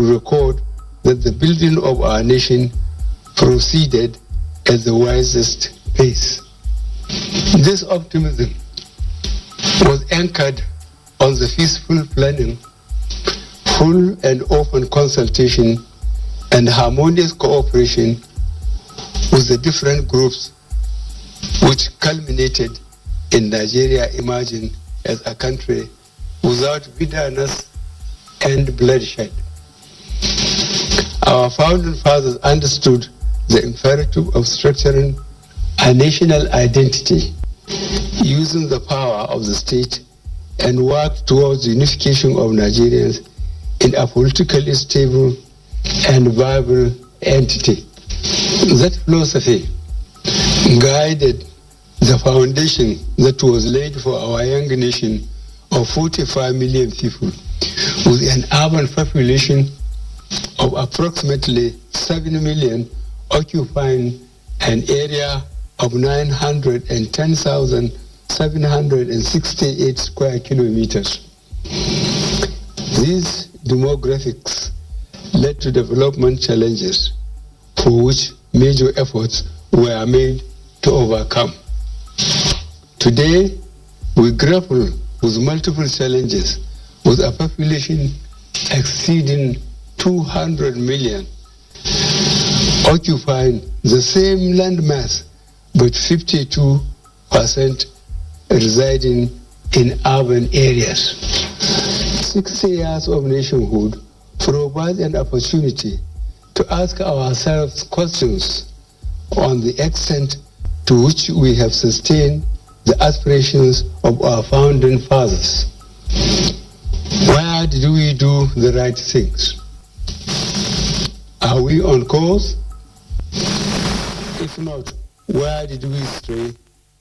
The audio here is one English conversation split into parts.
record that the building of our nation proceeded at the wisest pace. This optimism was anchored on the peaceful planning, full and open consultation, and harmonious cooperation with the different groups, which culminated in Nigeria emerging as a country without bitterness and bloodshed. Our founding fathers understood the imperative of structuring a national identity using the power of the state and worked towards the unification of Nigerians in a politically stable and viable entity. That philosophy guided the foundation that was laid for our young nation of 45 million people, with an urban population of approximately 7 million, occupying an area of 910,768 square kilometers. These demographics led to development challenges for which major efforts were made to overcome. Today, we grapple with multiple challenges with a population exceeding 200 million, occupying the same landmass, but 52% residing in urban areas. 60 years of nationhood provide an opportunity to ask ourselves questions on the extent to which we have sustained the aspirations of our founding fathers. Where did we do the right things? Are we on course? If not, where did we stray,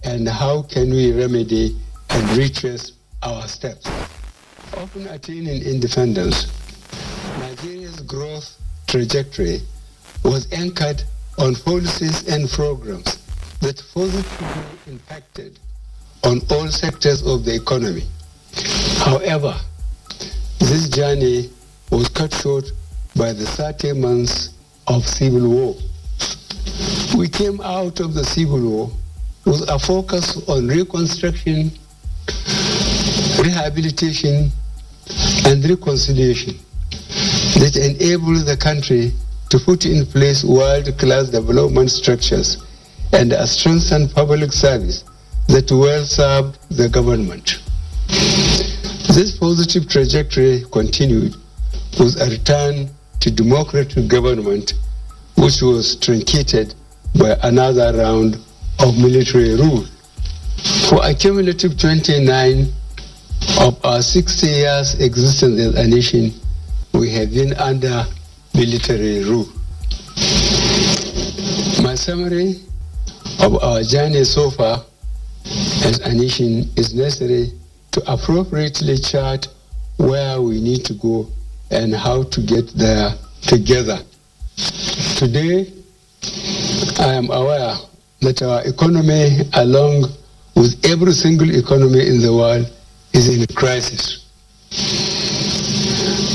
and how can we remedy and retrace our steps? Often attaining independence, Nigeria's growth trajectory was anchored on policies and programs that positively impacted on all sectors of the economy. However, this journey was cut short by the 30 months of civil war. We came out of the civil war with a focus on reconstruction, rehabilitation, and reconciliation that enabled the country to put in place world-class development structures and a strengthened public service that well served the government. This positive trajectory continued with a return to democratic government, which was truncated by another round of military rule. For a cumulative 29 of our 60 years existence as a nation, we have been under military rule. My summary of our journey so far as a nation is necessary to appropriately chart where we need to go and how to get there together. Today, I am aware that our economy, along with every single economy in the world, is in crisis.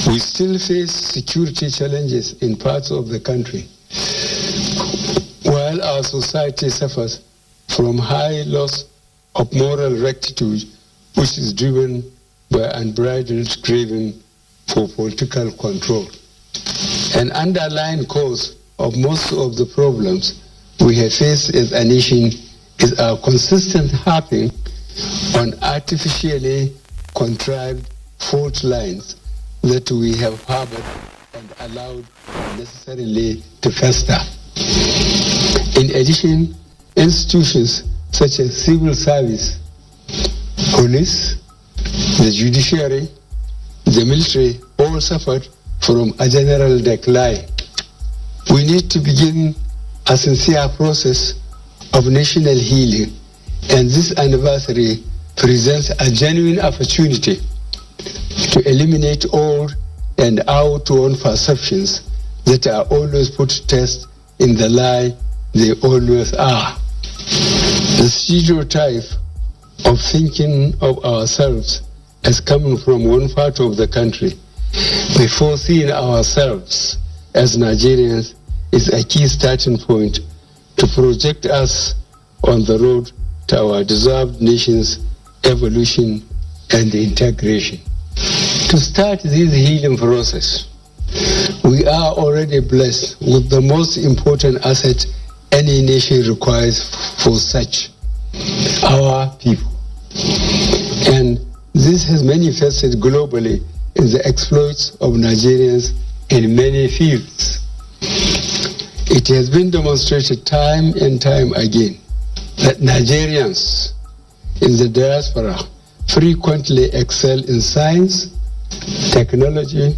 We still face security challenges in parts of the country, while our society suffers from high loss of moral rectitude, which is driven by unbridled craving for political control. An underlying cause of most of the problems we have faced as a nation is our consistent harping on artificially contrived fault lines that we have harbored and allowed necessarily to fester. In addition, institutions such as civil service, police, the judiciary, the military all suffered from a general decline. We need to begin a sincere process of national healing, and this anniversary presents a genuine opportunity to eliminate old and outworn perceptions that are always put to test in the lie they always are. The stereotype of thinking of ourselves as coming from one part of the country before seeing ourselves as Nigerians is a key starting point to project us on the road to our deserved nation's evolution and integration. To start this healing process, we are already blessed with the most important asset any nation requires for such, our people. And this has manifested globally in the exploits of Nigerians in many fields. It has been demonstrated time and time again that Nigerians in the diaspora frequently excel in science, technology,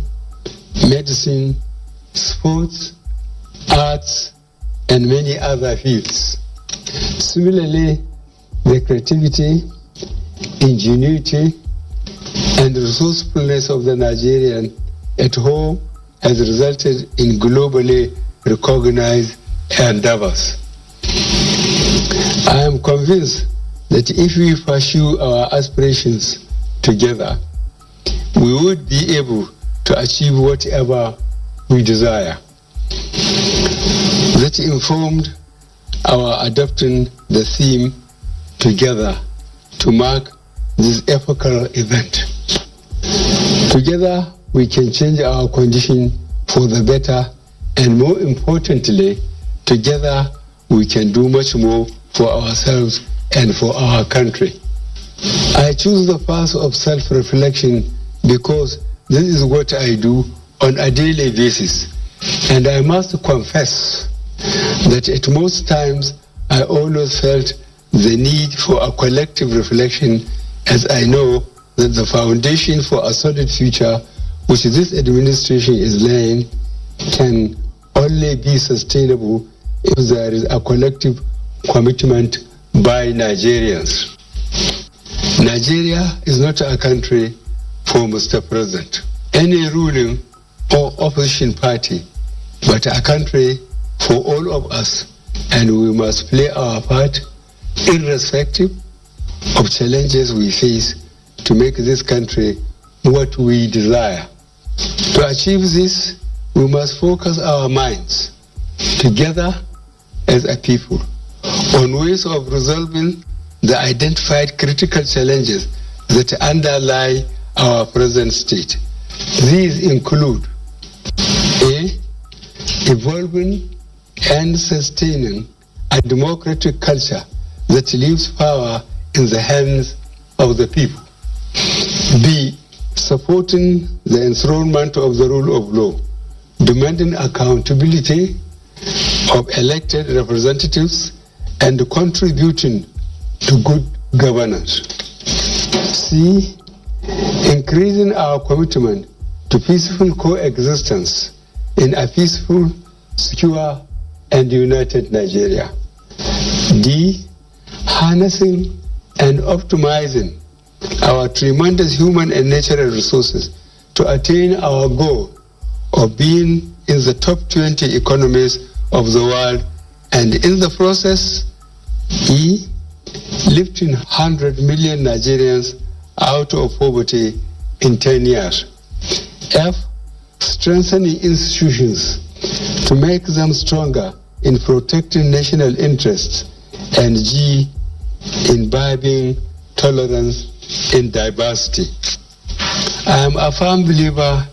medicine, sports, arts, and many other fields. Similarly, the creativity, ingenuity, and resourcefulness of the Nigerian at home has resulted in globally recognized endeavors. I am convinced that if we pursue our aspirations together, we would be able to achieve whatever we desire. That informed our adopting the theme together to mark this epochal event. Together, we can change our condition for the better, and more importantly, together we can do much more for ourselves and for our country. I choose the path of self-reflection because this is what I do on a daily basis, and I must confess that at most times I always felt the need for a collective reflection, as I know that the foundation for a solid future which this administration is laying can only be sustainable if there is a collective commitment by Nigerians. Nigeria is not a country for Mr. President, any ruling or opposition party, but a country for all of us, and we must play our part irrespective of challenges we face to make this country what we desire. To achieve this, we must focus our minds together as a people on ways of resolving the identified critical challenges that underlie our present state. These include A. Evolving and sustaining a democratic culture that leaves power in the hands of the people. B. Supporting the enthronement of the rule of law, demanding accountability of elected representatives and contributing to good governance. C. Increasing our commitment to peaceful coexistence in a peaceful, secure, and united Nigeria. D. Harnessing and optimizing our tremendous human and natural resources to attain our goal of being in the top 20 economies of the world, and in the process, E. Lifting 100 million Nigerians out of poverty in 10 years. F. Strengthening institutions to make them stronger in protecting national interests. And G. Imbibing tolerance in diversity. I am a firm believer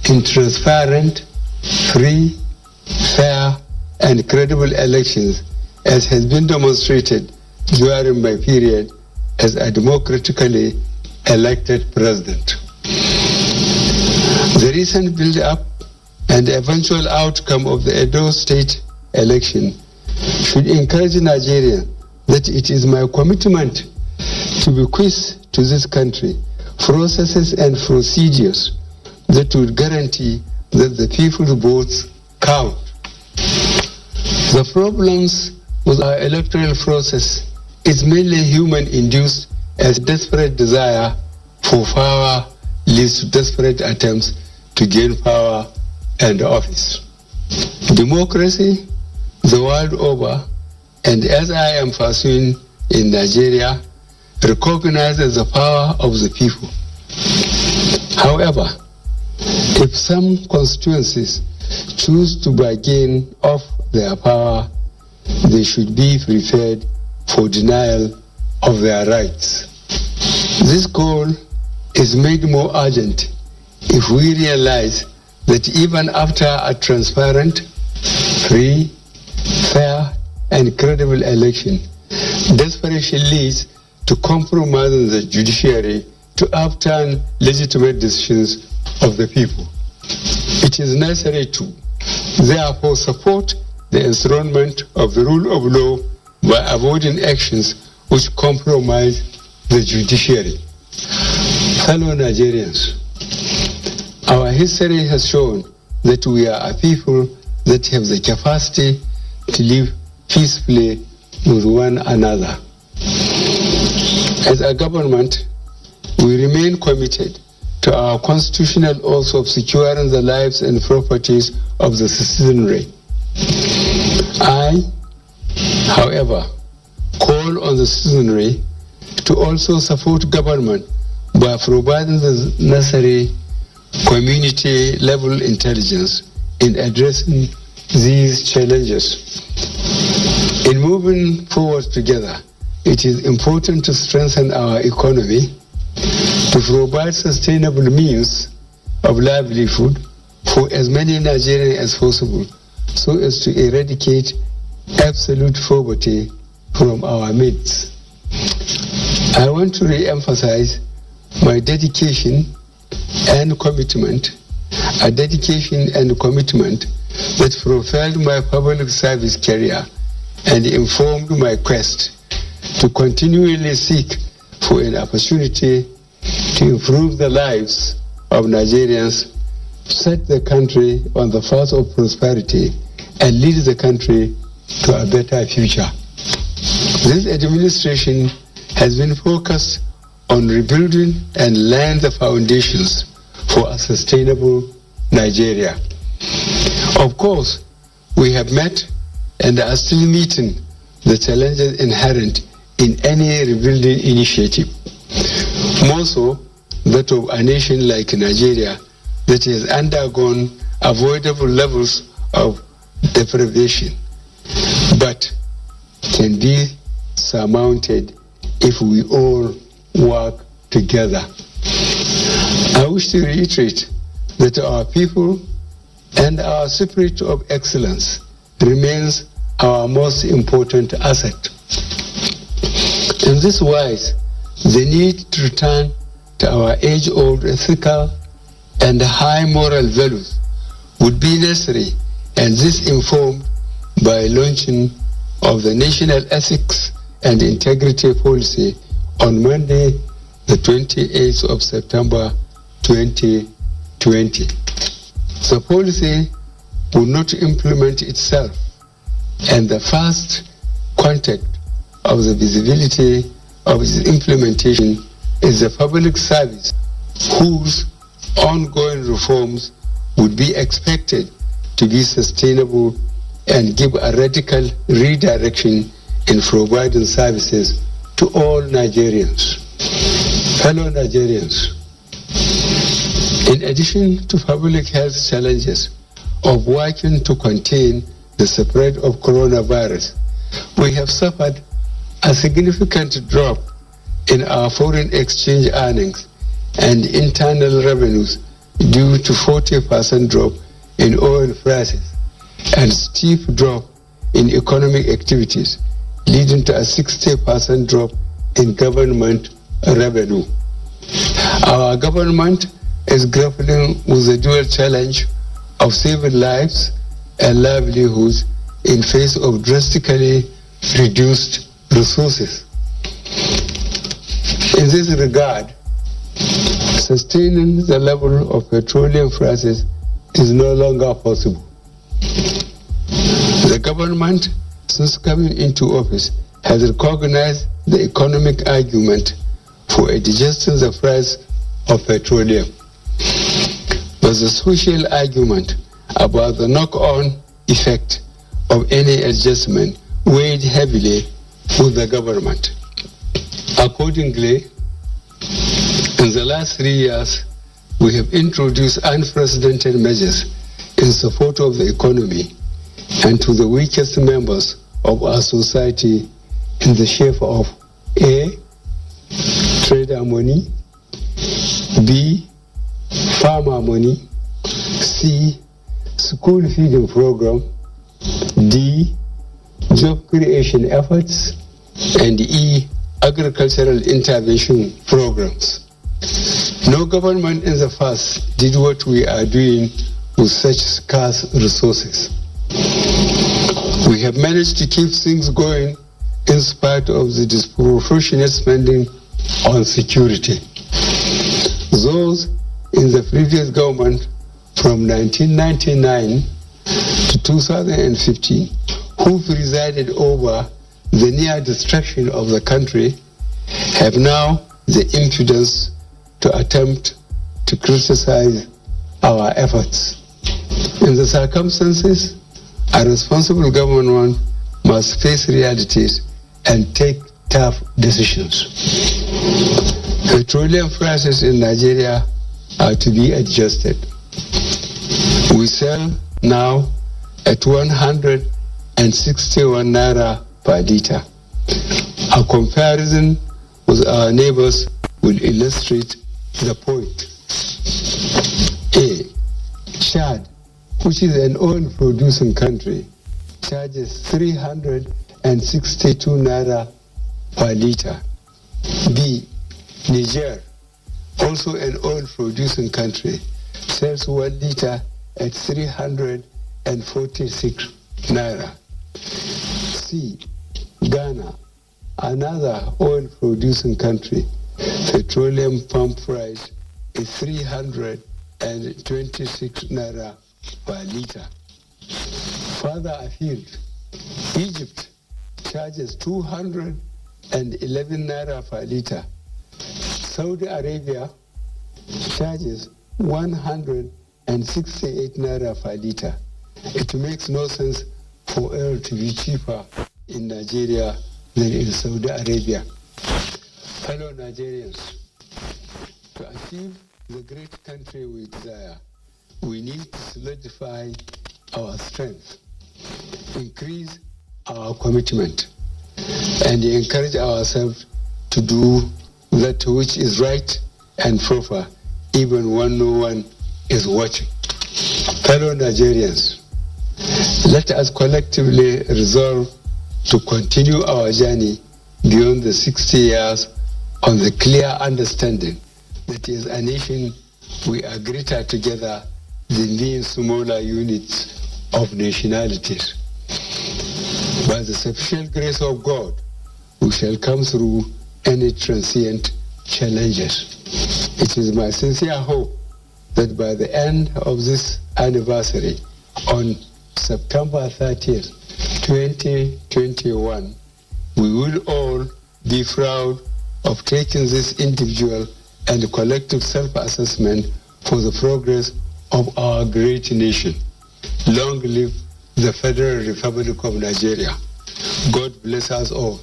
in transparent, free, fair, and credible elections, as has been demonstrated during my period as a democratically elected president. The recent build-up and eventual outcome of the Edo State election should encourage Nigerians that it is my commitment to bequeath to this country processes and procedures that would guarantee that the people's votes count. The problems with our electoral process is mainly human-induced, as desperate desire for power leads to desperate attempts to gain power and office. Democracy, the world over, and as I am pursuing in Nigeria, recognizes the power of the people. However, If some constituencies choose to bargain off their power, they should be prepared for denial of their rights. This call is made more urgent if we realize that even after a transparent, free, fair, and credible election, desperation leads to compromising the judiciary to overturn legitimate decisions of the people. It is necessary to, therefore, support the enthronement of the rule of law by avoiding actions which compromise the judiciary. Fellow Nigerians, our history has shown that we are a people that have the capacity to live peacefully with one another. As a government, we remain committed to our constitutional oath of securing the lives and properties of the citizenry. I, however, call on the citizenry to also support government by providing the necessary community-level intelligence in addressing these challenges. In moving forward together, it is important to strengthen our economy, to provide sustainable means of livelihood for as many Nigerians as possible, so as to eradicate absolute poverty from our midst. I want to re-emphasize my dedication and commitment, a dedication and commitment that propelled my public service career and informed my quest to continually seek for an opportunity to improve the lives of Nigerians, set the country on the path of prosperity, and lead the country to a better future. This administration has been focused on rebuilding and laying the foundations for a sustainable Nigeria. Of course, we have met and are still meeting the challenges inherent in any rebuilding initiative. More so, that of a nation like Nigeria that has undergone avoidable levels of deprivation, but can be surmounted if we all work together. I wish to reiterate that our people and our spirit of excellence remains our most important asset. In this wise, the need to return to our age-old ethical and high moral values would be necessary, and this informed by launching of the National Ethics and Integrity Policy on Monday, the 28th of September 2020. The policy will not implement itself, and the first contact of the visibility of its implementation is the public service, whose ongoing reforms would be expected to be sustainable and give a radical redirection in providing services to all Nigerians. Fellow Nigerians, in addition to public health challenges of working to contain the spread of coronavirus, we have suffered a significant drop in our foreign exchange earnings and internal revenues due to 40% drop in oil prices and steep drop in economic activities, leading to a 60% drop in government revenue. Our government is grappling with the dual challenge of saving lives and livelihoods in face of drastically reduced resources. In this regard, sustaining the level of petroleum prices is no longer possible. The government, since coming into office, has recognized the economic argument for adjusting the price of petroleum. But the social argument about the knock-on effect of any adjustment weighed heavily with the government. Accordingly, in the last 3 years, we have introduced unprecedented measures in support of the economy and to the weakest members of our society in the shape of A, trader money, B, farmer money, C, school feeding program, D, job creation efforts, and E, agricultural intervention programs. No government in the past did what we are doing with such scarce resources. We have managed to keep things going in spite of the disproportionate spending on security. Those in the previous government from 1999 to 2015 who presided over the near destruction of the country have now the impudence to attempt to criticize our efforts. In the circumstances, a responsible government must face realities and take tough decisions. Petroleum prices in Nigeria are to be adjusted. We sell now at 161 naira per liter. A comparison with our neighbors will illustrate the point. A. Chad, which is an oil-producing country, charges 362 naira per liter. B. Niger, also an oil-producing country, sells 1 liter at 346 naira. C. Ghana, another oil-producing country, petroleum pump price is 326 naira per liter. Further afield, Egypt charges 211 naira per liter. Saudi Arabia charges 168 naira per liter. It makes no sense for oil to be cheaper in Nigeria than in Saudi Arabia. Fellow Nigerians, to achieve the great country we desire, we need to solidify our strength, increase our commitment, and encourage ourselves to do that which is right and proper, even when no one is watching. Fellow Nigerians, let us collectively resolve to continue our journey beyond the 60 years on the clear understanding that as a nation we are greater together than being smaller units of nationalities. By the sufficient grace of God, we shall come through any transient challenges. It is my sincere hope that by the end of this anniversary, on September 30th, 2021, we will all be proud of taking this individual and collective self-assessment for the progress of our great nation. Long live the Federal Republic of Nigeria. God bless us all.